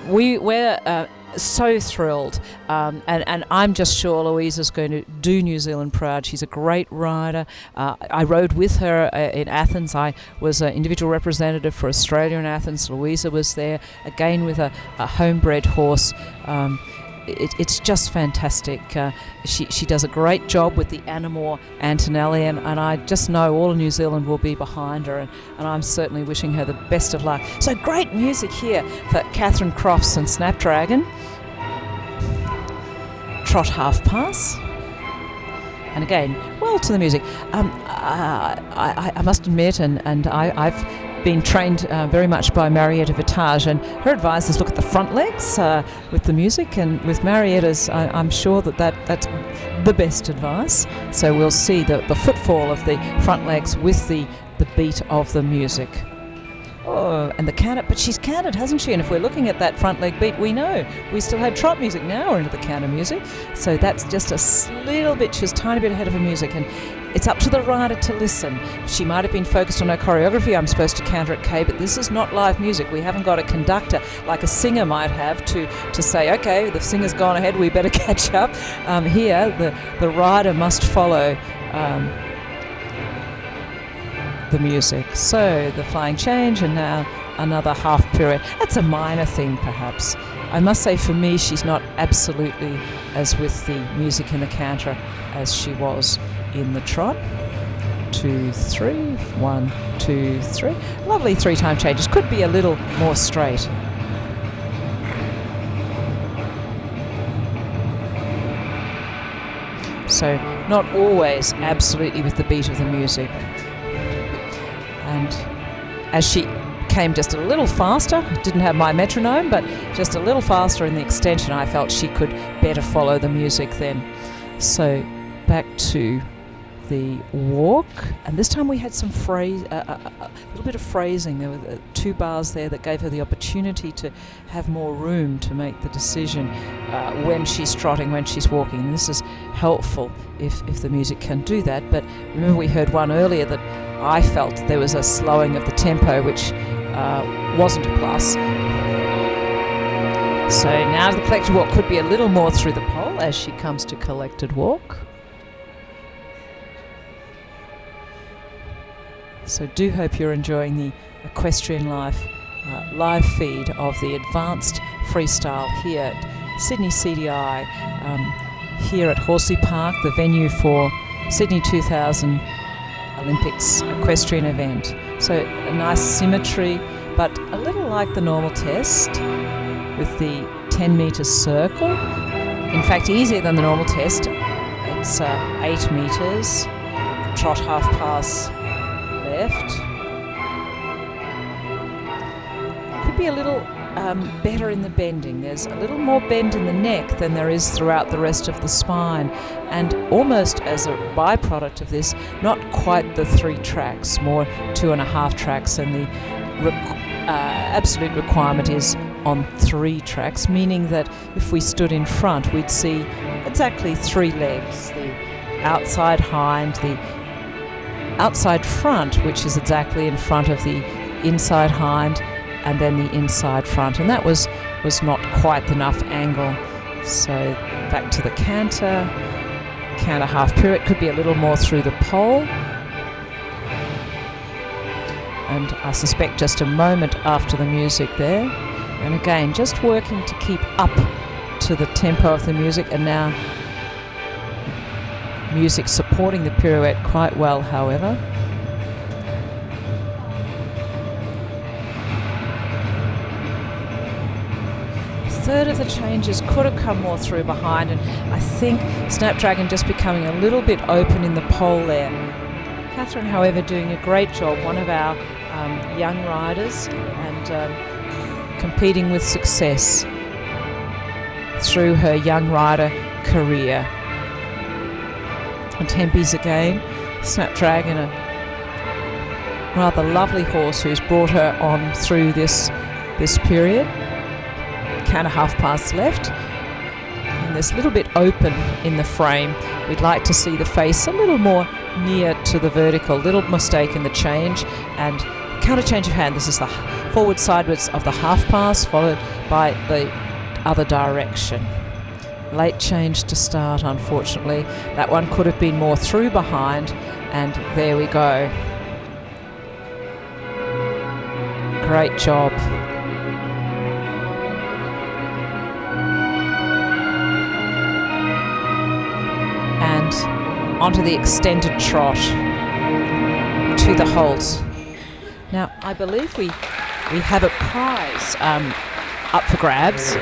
We're so thrilled, and I'm just sure Louisa's going to do New Zealand proud. She's a great rider. I rode with her in Athens. I was an individual representative for Australia in Athens. Louisa was there, again with a homebred horse. It's just fantastic. She does a great job with the Anamore Antonelli, and I just know all of New Zealand will be behind her, and I'm certainly wishing her the best of luck. So great music here for Kathryn Crofts and Snapdragon. Trot half pass. And again, well to the music. I must admit, and I've been trained very much by Marietta Vitage, and her advice is look at the front legs with the music, and with Marietta's I'm sure that's the best advice. So we'll see the footfall of the front legs with the beat of the music. Oh, and the canter, but she's cantered, hasn't she? And if we're looking at that front leg beat, we know we still had trot music. Now we're into the canter music, so that's just a little bit, she's a tiny bit ahead of her music, and it's up to the rider to listen. She might have been focused on her choreography. I'm supposed to canter at K, but this is not live music. We haven't got a conductor like a singer might have to say, okay, the singer's gone ahead, we better catch up. Here, the rider must follow the music. So the flying change, and now another half pirouette. That's a minor thing, perhaps. I must say, for me, she's not absolutely as with the music in the canter as she was in the trot. 2, 3, 1, 2, 3. Lovely 3-time changes. Could be a little more straight. So not always absolutely with the beat of the music. And as she came just a little faster, didn't have my metronome, but just a little faster in the extension, I felt she could better follow the music then. So back to the walk, and this time we had some phrase, a little bit of phrasing. There were 2 bars there that gave her the opportunity to have more room to make the decision when she's trotting, when she's walking. And this is helpful if the music can do that. But remember, we heard one earlier that I felt there was a slowing of the tempo, which wasn't a plus. So now the collected walk could be a little more through the pole as she comes to collected walk. So do hope you're enjoying the Equestrian Life live feed of the advanced freestyle here at Sydney CDI, here at Horsley Park, the venue for Sydney 2000 Olympics equestrian event. So a nice symmetry, but a little like the normal test with the 10 metre circle. In fact, easier than the normal test. It's 8 metres, trot half pass left. Could be a little better in the bending. There's a little more bend in the neck than there is throughout the rest of the spine, and almost as a byproduct of this, not quite the 3 tracks, more 2.5 tracks, and the absolute requirement is on 3 tracks, meaning that if we stood in front, we'd see exactly 3 legs: the outside hind, the outside front, which is exactly in front of the inside hind, and then the inside front, and that was not quite enough angle. So back to the canter half pirouette, could be a little more through the pole, and I suspect just a moment after the music there. And again, just working to keep up to the tempo of the music, and now music supporting the pirouette quite well, however. Third of the changes could have come more through behind, and I think Snapdragon just becoming a little bit open in the pole there. Kathryn, however, doing a great job, one of our young riders, and competing with success through her young rider career. And Tempe's again, Snapdragon, a rather lovely horse who's brought her on through this period. Canter half pass left, and on this little bit open in the frame. We'd like to see the face a little more near to the vertical. Little mistake in the change, and counter change of hand. This is the forward sideways of the half pass followed by the other direction. Late change to start, unfortunately. That one could have been more through behind, and there we go. Great job. And onto the extended trot to the halt. Now, I believe we have a prize up for grabs.